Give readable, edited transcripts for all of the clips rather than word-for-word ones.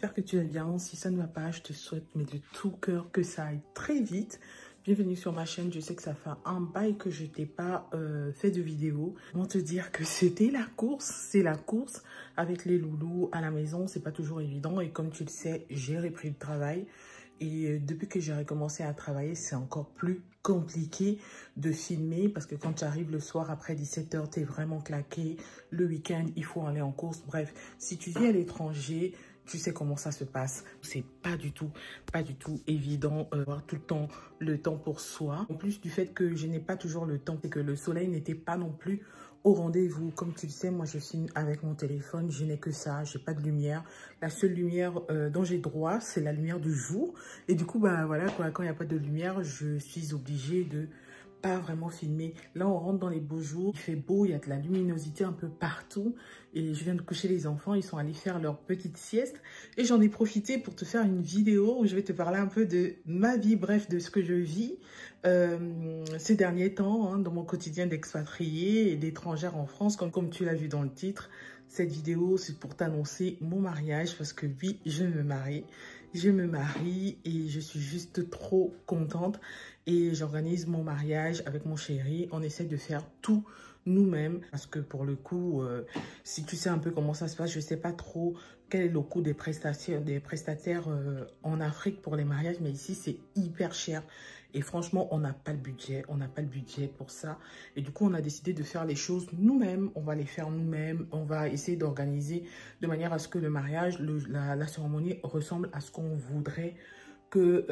j'espère que tu vas bien. Si ça ne va pas, je te souhaite mais de tout cœur que ça aille très vite. Bienvenue sur ma chaîne, je sais que ça fait un bail que je t'ai pas fait de vidéo. Comment te dire que c'était la course, c'est la course avec les loulous à la maison, c'est pas toujours évident. Et comme tu le sais, j'ai repris le travail. Et depuis que j'ai recommencé à travailler, c'est encore plus compliqué de filmer parce que quand tu arrives le soir après 17 h, tu es vraiment claqué. Le week-end, il faut aller en course. Bref, si tu vis à l'étranger, tu sais comment ça se passe. C'est pas du tout évident d'avoir tout le temps pour soi. En plus du fait que je n'ai pas toujours le temps, c'est que le soleil n'était pas non plus au rendez-vous. Comme tu le sais, moi je filme avec mon téléphone, je n'ai que ça, j'ai pas de lumière. La seule lumière dont j'ai droit, c'est la lumière du jour. Et du coup, bah voilà, quoi, quand il n'y a pas de lumière, je suis obligée de pas vraiment filmer. Là, on rentre dans les beaux jours, il fait beau, il y a de la luminosité un peu partout. Et je viens de coucher les enfants, ils sont allés faire leur petite sieste. Et j'en ai profité pour te faire une vidéo où je vais te parler un peu de ma vie, bref, de ce que je vis ces derniers temps, hein, dans mon quotidien d'expatriée et d'étrangère en France, comme tu l'as vu dans le titre. Cette vidéo, c'est pour t'annoncer mon mariage parce que oui, je me marie. Je me marie et je suis juste trop contente. Et j'organise mon mariage avec mon chéri. On essaie de faire tout nous-mêmes. Parce que pour le coup, si tu sais un peu comment ça se passe, je ne sais pas trop quel est le coût des prestataires en Afrique pour les mariages. Mais ici, c'est hyper cher. Et franchement, on n'a pas le budget. On n'a pas le budget pour ça. Et du coup, on a décidé de faire les choses nous-mêmes. On va les faire nous-mêmes. On va essayer d'organiser de manière à ce que le mariage, la cérémonie ressemble à ce qu'on voudrait que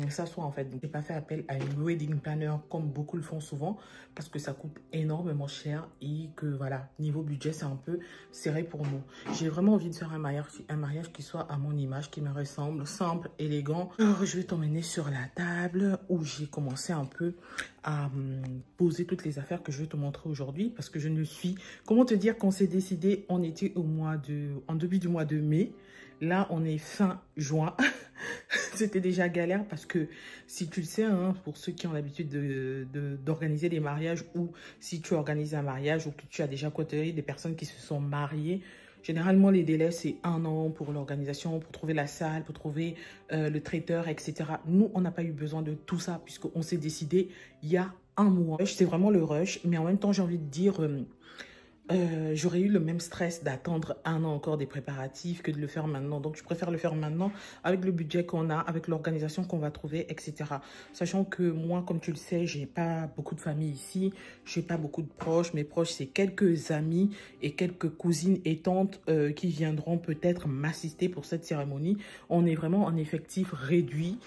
ça soit en fait. Donc, j'ai pas fait appel à une wedding planner comme beaucoup le font souvent parce que ça coûte énormément cher et que voilà, niveau budget, c'est un peu serré pour nous. J'ai vraiment envie de faire un mariage qui soit à mon image, qui me ressemble, simple, élégant. Alors, je vais t'emmener sur la table où j'ai commencé un peu à poser toutes les affaires que je vais te montrer aujourd'hui parce que je ne suis... Comment te dire qu'on s'est décidé, on était en début du mois de mai. Là, on est fin juin. C'était déjà galère parce que si tu le sais, hein, pour ceux qui ont l'habitude d'organiser des mariages ou si tu organises un mariage ou que tu as déjà côtoyé des personnes qui se sont mariées, généralement les délais c'est 1 an pour l'organisation, pour trouver la salle, pour trouver le traiteur, etc. Nous, on n'a pas eu besoin de tout ça puisqu'on s'est décidé il y a 1 mois. C'est vraiment le rush, mais en même temps j'ai envie de dire... j'aurais eu le même stress d'attendre 1 an encore des préparatifs que de le faire maintenant. Donc, je préfère le faire maintenant avec le budget qu'on a, avec l'organisation qu'on va trouver, etc. Sachant que moi, comme tu le sais, j'ai pas beaucoup de famille ici. J'ai pas beaucoup de proches. Mes proches, c'est quelques amis et quelques cousines et tantes qui viendront peut-être m'assister pour cette cérémonie. On est vraiment en effectif réduit.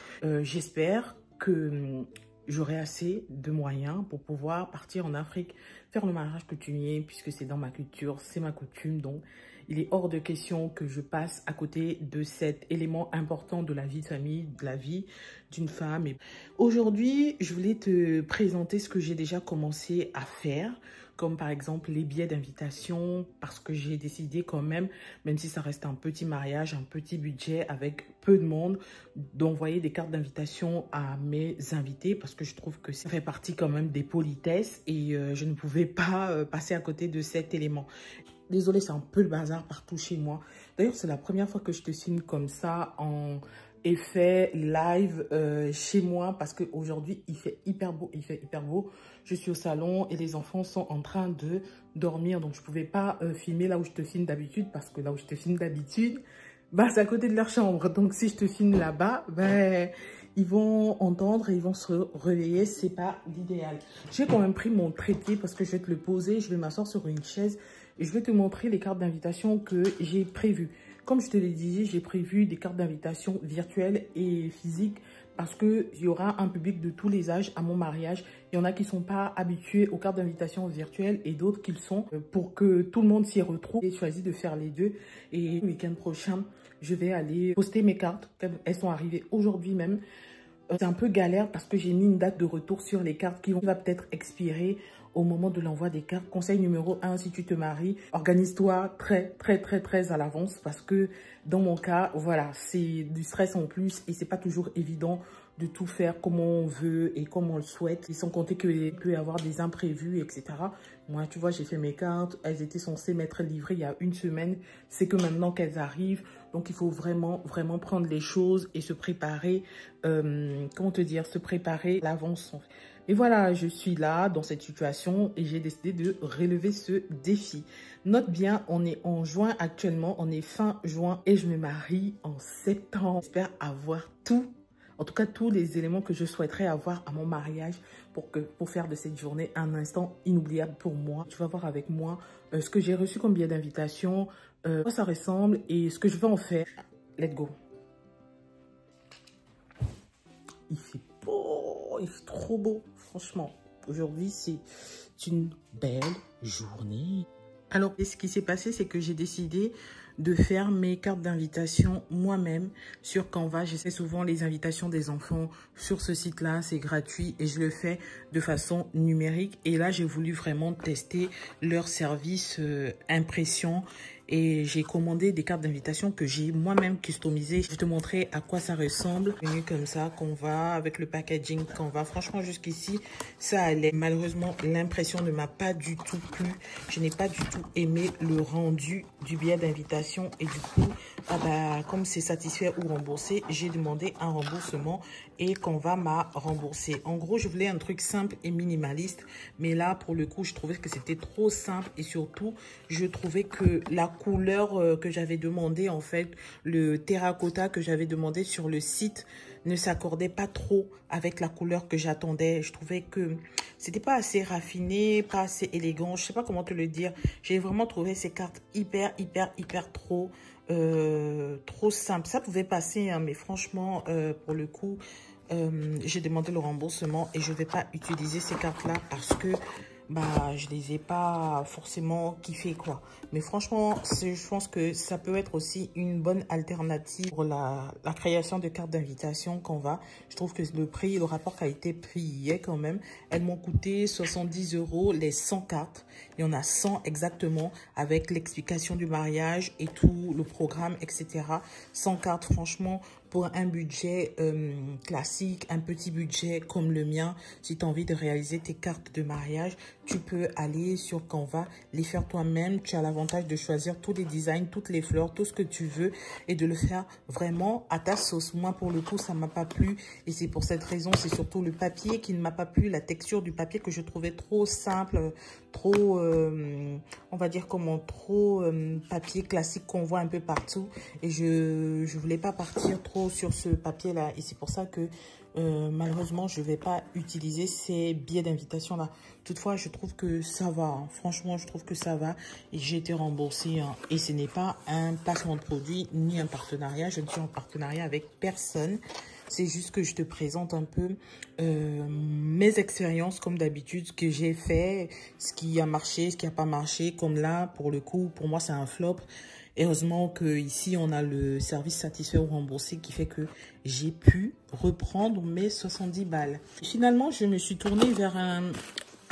J'espère que... j'aurai assez de moyens pour pouvoir partir en Afrique, faire le mariage coutumier, puisque c'est dans ma culture, c'est ma coutume. Donc, il est hors de question que je passe à côté de cet élément important de la vie de famille, de la vie d'une femme. Et aujourd'hui, je voulais te présenter ce que j'ai déjà commencé à faire, comme par exemple les billets d'invitation, parce que j'ai décidé quand même si ça reste un petit mariage, un petit budget avec peu de monde, d'envoyer des cartes d'invitation à mes invités, parce que je trouve que ça fait partie quand même des politesses et je ne pouvais pas passer à côté de cet élément. Désolée, c'est un peu le bazar partout chez moi. D'ailleurs, c'est la première fois que je te filme comme ça en effet live chez moi parce qu'aujourd'hui, il fait hyper beau, Je suis au salon et les enfants sont en train de dormir. Donc, je ne pouvais pas filmer là où je te filme d'habitude parce que là où je te filme d'habitude, bah, c'est à côté de leur chambre. Donc, si je te filme là-bas, ben, ils vont entendre et ils vont se réveiller. C'est pas l'idéal. J'ai quand même pris mon trépied parce que je vais te le poser. Je vais m'asseoir sur une chaise et je vais te montrer les cartes d'invitation que j'ai prévues. Comme je te l'ai dit, j'ai prévu des cartes d'invitation virtuelles et physiques parce qu'il y aura un public de tous les âges à mon mariage. Il y en a qui ne sont pas habitués aux cartes d'invitation virtuelles et d'autres qui le sont. Pour que tout le monde s'y retrouve, j'ai choisi de faire les deux. Et le week-end prochain, je vais aller poster mes cartes. Elles sont arrivées aujourd'hui même. C'est un peu galère parce que j'ai mis une date de retour sur les cartes qui va peut-être expirer au moment de l'envoi des cartes. Conseil numéro 1, si tu te maries, organise-toi très à l'avance parce que dans mon cas, voilà, c'est du stress en plus et c'est pas toujours évident de tout faire comme on veut et comme on le souhaite. Et sans compter qu'il peut y avoir des imprévus, etc. Moi, tu vois, j'ai fait mes cartes. Elles étaient censées m'être livrées il y a une semaine. C'est que maintenant qu'elles arrivent. Donc, il faut vraiment prendre les choses et se préparer. Comment te dire? Se préparer à l'avance. Et voilà, je suis là dans cette situation et j'ai décidé de relever ce défi. Note bien, on est en juin actuellement. On est fin juin et je me marie en septembre. J'espère avoir tout. En tout cas, tous les éléments que je souhaiterais avoir à mon mariage pour faire de cette journée un instant inoubliable pour moi. Tu vas voir avec moi ce que j'ai reçu comme billet d'invitation, quoi ça ressemble et ce que je vais en faire. Let's go. Il fait beau, il fait trop beau, franchement. Aujourd'hui, c'est une belle journée. Alors, ce qui s'est passé, c'est que j'ai décidé de faire mes cartes d'invitation moi-même sur Canva. J'essaie souvent les invitations des enfants sur ce site-là. C'est gratuit et je le fais de façon numérique. Et là, j'ai voulu vraiment tester leur service impression. Et j'ai commandé des cartes d'invitation que j'ai moi-même customisées. Je vais te montrer à quoi ça ressemble. Venu comme ça, Canva, avec le packaging Canva. Franchement, jusqu'ici, ça allait. Malheureusement, l'impression ne m'a pas du tout plu. Je n'ai pas du tout aimé le rendu du billet d'invitation. Et du coup, comme c'est satisfait ou remboursé, j'ai demandé un remboursement et Canva m'a remboursé. En gros, je voulais un truc simple et minimaliste. Mais là, pour le coup, je trouvais que c'était trop simple. Et surtout, je trouvais que la couleur que j'avais demandé, en fait, le terracotta que j'avais demandé sur le site ne s'accordait pas trop avec la couleur que j'attendais. Je trouvais que c'était pas assez raffiné, pas assez élégant. Je sais pas comment te le dire. J'ai vraiment trouvé ces cartes hyper trop simple. Ça pouvait passer, hein, mais franchement, pour le coup, j'ai demandé le remboursement et je vais pas utiliser ces cartes-là parce que je les ai pas forcément kiffées, quoi. Mais franchement, je pense que ça peut être aussi une bonne alternative pour la création de cartes d'invitation Canva. Je trouve que le rapport qualité-prix y est quand même. Elles m'ont coûté 70 € les 100 cartes. Il y en a 100 exactement avec l'explication du mariage et tout le programme, etc. 100 cartes, franchement, pour un budget classique, un petit budget comme le mien, si tu as envie de réaliser tes cartes de mariage, tu peux aller sur Canva, les faire toi-même. Tu as l'avantage de choisir tous les designs, toutes les fleurs, tout ce que tu veux et de le faire vraiment à ta sauce. Moi, pour le coup, ça ne m'a pas plu et c'est pour cette raison, c'est surtout le papier qui ne m'a pas plu, la texture du papier que je trouvais trop simple, trop, on va dire comment, trop papier classique qu'on voit un peu partout et je voulais pas partir trop sur ce papier là et c'est pour ça que malheureusement je vais pas utiliser ces billets d'invitation là. Toutefois, je trouve que ça va, hein. Franchement, je trouve que ça va et j'ai été remboursée, hein. Et ce n'est pas un placement de produit ni un partenariat. Je ne suis en partenariat avec personne. C'est juste que je te présente un peu mes expériences comme d'habitude, ce que j'ai fait, ce qui a marché, ce qui n'a pas marché. Comme là, pour le coup, pour moi, c'est un flop. Heureusement qu'ici, on a le service satisfait ou remboursé qui fait que j'ai pu reprendre mes 70 balles. Finalement, je me suis tournée vers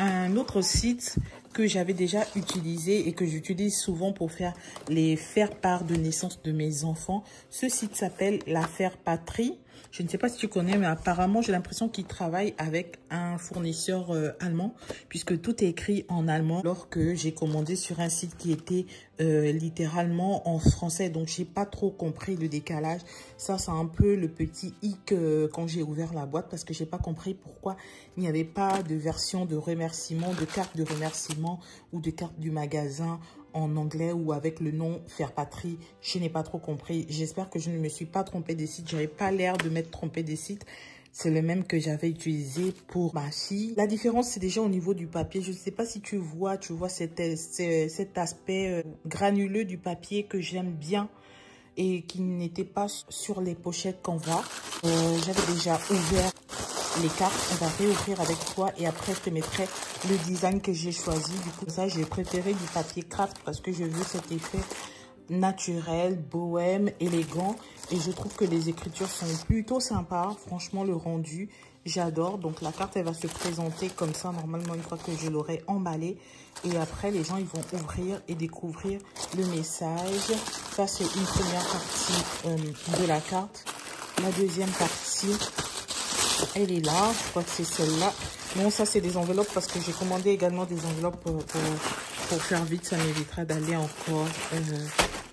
un autre site que j'avais déjà utilisé et que j'utilise souvent pour faire les faire-part de naissance de mes enfants. Ce site s'appelle La Faire Patrie. Je ne sais pas si tu connais, mais apparemment, j'ai l'impression qu'ils travaillent avec un fournisseur allemand, puisque tout est écrit en allemand, alors que j'ai commandé sur un site qui était littéralement en français. Donc, j'ai pas trop compris le décalage. Ça, c'est un peu le petit hic quand j'ai ouvert la boîte, parce que j'ai pas compris pourquoi il n'y avait pas de version de remerciement, de carte de remerciement ou de carte du magasin en anglais ou avec le nom Faire Patrie. Je n'ai pas trop compris. J'espère que je ne me suis pas trompée des sites. J'avais pas l'air de m'être trompée des sites. C'est le même que j'avais utilisé pour ma fille. La différence, c'est déjà au niveau du papier. Je ne sais pas si tu vois cet aspect granuleux du papier que j'aime bien et qui n'était pas sur les pochettes Canva. J'avais déjà ouvert les cartes. On va réouvrir avec toi et après je te mettrai le design que j'ai choisi. Du coup, ça, j'ai préféré du papier craft parce que je veux cet effet naturel, bohème, élégant. Et je trouve que les écritures sont plutôt sympas. Franchement, le rendu, j'adore. Donc, la carte, elle va se présenter comme ça, normalement, une fois que je l'aurai emballée. Et après, les gens, ils vont ouvrir et découvrir le message. Ça, c'est une première partie de la carte. La deuxième partie, elle est là. Je crois que c'est celle-là. Non, ça, c'est des enveloppes parce que j'ai commandé également des enveloppes pour faire vite. Ça m'évitera d'aller encore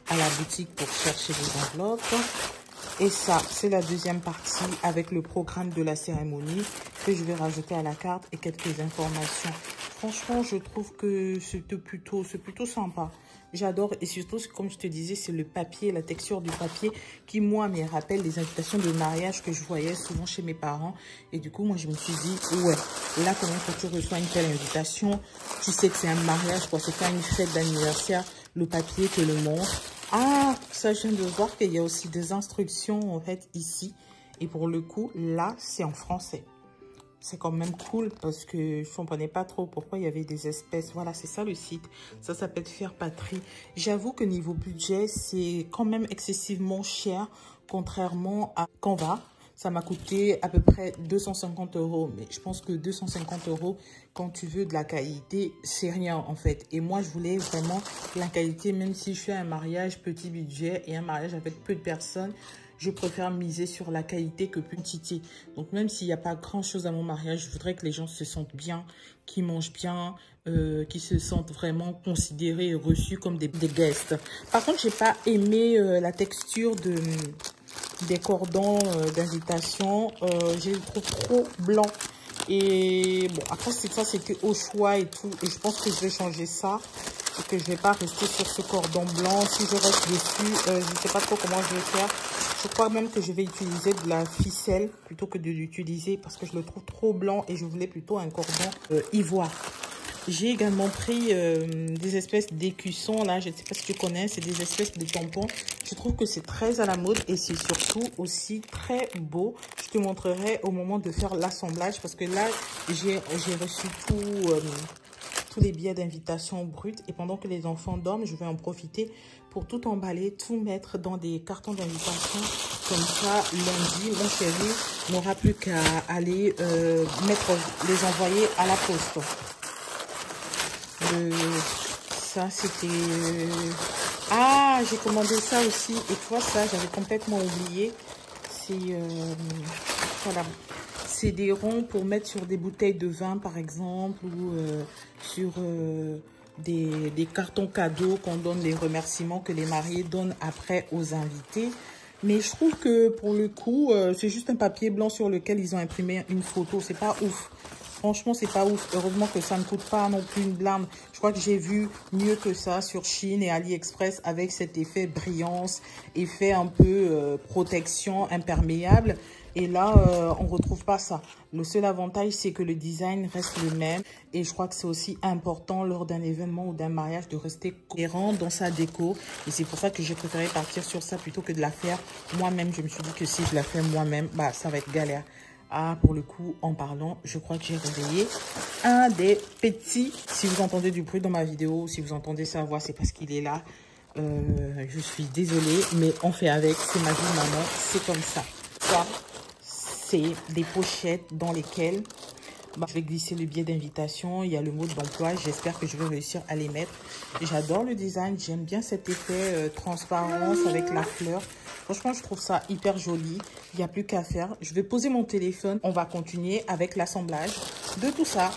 à la boutique pour chercher des enveloppes. Et ça, c'est la deuxième partie avec le programme de la cérémonie que je vais rajouter à la carte et quelques informations. Franchement, je trouve que c'est plutôt sympa. J'adore et surtout, comme je te disais, c'est le papier, la texture du papier qui, moi, me rappelle les invitations de mariage que je voyais souvent chez mes parents. Et du coup, moi, je me suis dit, ouais, là, quand même, quand tu reçois une telle invitation, tu sais que c'est un mariage, quoi. C'est pas une fête d'anniversaire, le papier te le montre. Ah, ça, je viens de voir qu'il y a aussi des instructions, en fait, ici. Et pour le coup, là, c'est en français. C'est quand même cool parce que je ne comprenais pas trop pourquoi il y avait des espèces. Voilà, c'est ça le site. Ça s'appelle Faire Patrie. J'avoue que niveau budget, c'est quand même excessivement cher, contrairement à Canva. Ça m'a coûté à peu près 250 €. Mais je pense que 250 €, quand tu veux de la qualité, c'est rien en fait. Et moi, je voulais vraiment la qualité, même si je fais un mariage petit budget et un mariage avec peu de personnes. Je préfère miser sur la qualité que quantité. Donc, même s'il n'y a pas grand-chose à mon mariage, je voudrais que les gens se sentent bien, qu'ils mangent bien, qu'ils se sentent vraiment considérés et reçus comme des guests. Par contre, j'ai pas aimé la texture des cordons d'invitation. Je les trouve trop blancs. Et bon, après, ça, c'était au choix et tout. Et je pense que je vais changer ça. Et que je vais pas rester sur ce cordon blanc. Si je reste dessus, je ne sais pas trop comment je vais faire. Je crois même que je vais utiliser de la ficelle plutôt que de l'utiliser parce que je le trouve trop blanc et je voulais plutôt un cordon ivoire. J'ai également pris des espèces d'écussons, là, je ne sais pas si tu connais, c'est des espèces de tampons. Je trouve que c'est très à la mode et c'est surtout aussi très beau. Je te montrerai au moment de faire l'assemblage parce que là, j'ai reçu tous les billets d'invitation bruts et pendant que les enfants dorment, je vais en profiter pour tout emballer, tout mettre dans des cartons d'invitation. Comme ça, lundi, mon chéri n'aura plus qu'à aller les envoyer à la poste. Ça, c'était... Ah, j'ai commandé ça aussi. Et tu vois, ça, j'avais complètement oublié. C'est... voilà. C'est des ronds pour mettre sur des bouteilles de vin, par exemple, ou sur des cartons cadeaux qu'on donne, les remerciements que les mariés donnent après aux invités. Mais je trouve que pour le coup, c'est juste un papier blanc sur lequel ils ont imprimé une photo. C'est pas ouf. Franchement, c'est pas ouf. Heureusement que ça ne coûte pas non plus une blinde. Je crois que j'ai vu mieux que ça sur Chine et AliExpress avec cet effet brillance, effet un peu protection imperméable. Et là, on ne retrouve pas ça. Le seul avantage, c'est que le design reste le même. Et je crois que c'est aussi important lors d'un événement ou d'un mariage de rester cohérent dans sa déco. Et c'est pour ça que j'ai préféré partir sur ça plutôt que de la faire moi-même. Je me suis dit que si je la fais moi-même, bah, ça va être galère. Ah, pour le coup, en parlant, je crois que j'ai réveillé un des petits. Si vous entendez du bruit dans ma vidéo, si vous entendez sa voix, c'est parce qu'il est là. Je suis désolée, mais on fait avec. C'est ma vie, maman. C'est comme ça. Ça, c'est des pochettes dans lesquelles je vais glisser le billet d'invitation. Il y a le mode d'emploi. J'espère que je vais réussir à les mettre. J'adore le design. J'aime bien cet effet transparence avec la fleur. Franchement, je trouve ça hyper joli. Il n'y a plus qu'à faire. Je vais poser mon téléphone. On va continuer avec l'assemblage de tout ça.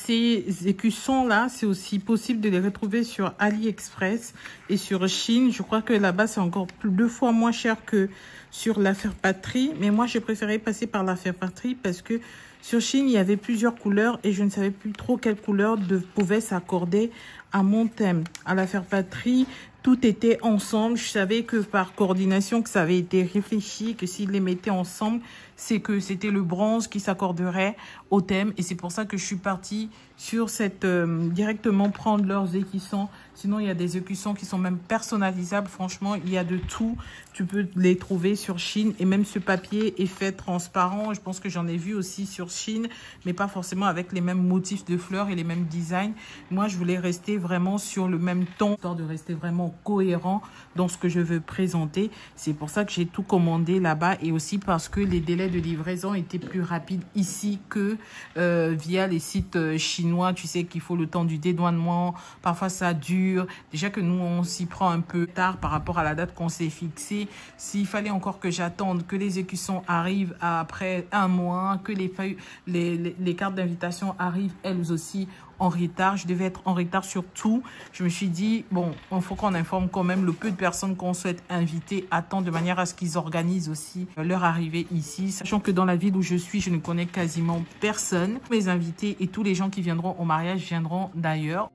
ces écussons-là, c'est aussi possible de les retrouver sur AliExpress et sur Chine. Je crois que là-bas, c'est encore 2 fois moins cher que sur l'Affaire Patrie. Mais moi, j'ai préféré passer par l'Affaire Patrie parce que sur Chine, il y avait plusieurs couleurs et je ne savais plus trop quelle couleur pouvait s'accorder à mon thème. À l'Affaire Patrie, tout était ensemble. Je savais que par coordination, que ça avait été réfléchi, que s'ils les mettaient ensemble, c'est que c'était le bronze qui s'accorderait au thème. Et c'est pour ça que je suis partie sur cette directement prendre leurs écussons. Sinon, il y a des écussons qui sont même personnalisables. Franchement, il y a de tout. Tu peux les trouver sur Chine. Et même ce papier est fait transparent. Je pense que j'en ai vu aussi sur Chine, mais pas forcément avec les mêmes motifs de fleurs et les mêmes designs. Moi, je voulais rester vraiment sur le même ton, histoire de rester vraiment cohérent dans ce que je veux présenter. C'est pour ça que j'ai tout commandé là-bas et aussi parce que les délais de livraison étaient plus rapides ici que via les sites chinois. Tu sais qu'il faut le temps du dédouanement. Parfois, ça dure. Déjà que nous, on s'y prend un peu tard par rapport à la date qu'on s'est fixée. S'il fallait encore que j'attende que les écussons arrivent après 1 mois, que les cartes d'invitation arrivent elles aussi en retard. Je devais être en retard sur tout. Je me suis dit, bon, il faut qu'on informe quand même le peu de personnes qu'on souhaite inviter à temps de manière à ce qu'ils organisent aussi leur arrivée ici. Sachant que dans la ville où je suis, je ne connais quasiment personne. Mes invités et tous les gens qui viendront au mariage viendront d'ailleurs.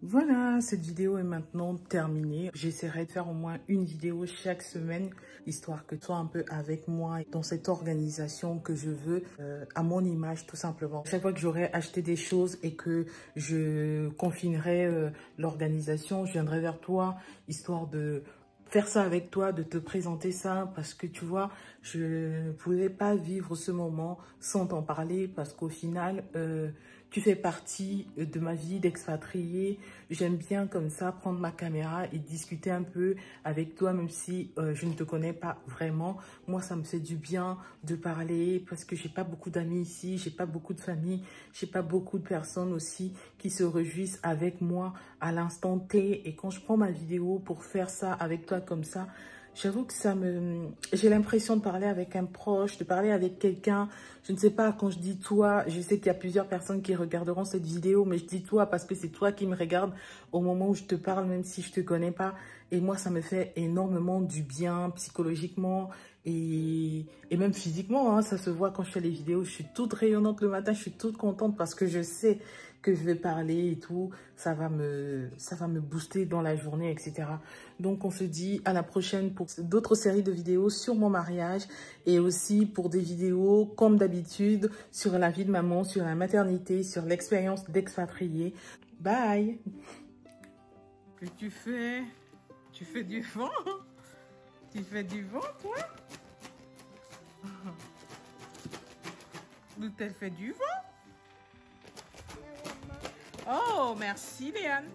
Voilà, cette vidéo est maintenant terminée. J'essaierai de faire au moins une vidéo chaque semaine, histoire que tu sois un peu avec moi dans cette organisation que je veux, à mon image tout simplement. Chaque fois que j'aurai acheté des choses et que je confinerai l'organisation, je viendrai vers toi, histoire de faire ça avec toi, de te présenter ça, parce que tu vois, je ne pouvais pas vivre ce moment sans t'en parler, parce qu'au final, tu fais partie de ma vie d'expatriée. J'aime bien comme ça prendre ma caméra et discuter un peu avec toi, même si je ne te connais pas vraiment. Moi, ça me fait du bien de parler parce que j'ai pas beaucoup d'amis ici, j'ai pas beaucoup de famille, j'ai pas beaucoup de personnes aussi qui se réjouissent avec moi à l'instant T. Et quand je prends ma vidéo pour faire ça avec toi comme ça, j'avoue que j'ai l'impression de parler avec un proche, de parler avec quelqu'un. Je ne sais pas, quand je dis toi, je sais qu'il y a plusieurs personnes qui regarderont cette vidéo, mais je dis toi parce que c'est toi qui me regardes au moment où je te parle, même si je te connais pas. Et moi, ça me fait énormément du bien psychologiquement et même physiquement. Hein, ça se voit quand je fais les vidéos. Je suis toute rayonnante le matin, je suis toute contente parce que je sais que je vais parler et tout, ça va me booster dans la journée, etc. Donc, on se dit à la prochaine pour d'autres séries de vidéos sur mon mariage et aussi pour des vidéos, comme d'habitude, sur la vie de maman, sur la maternité, sur l'expérience d'expatriée. Bye! Que tu fais? Tu fais du vent? Tu fais du vent, toi? D'où elle fait du vent? Oh, merci Léane.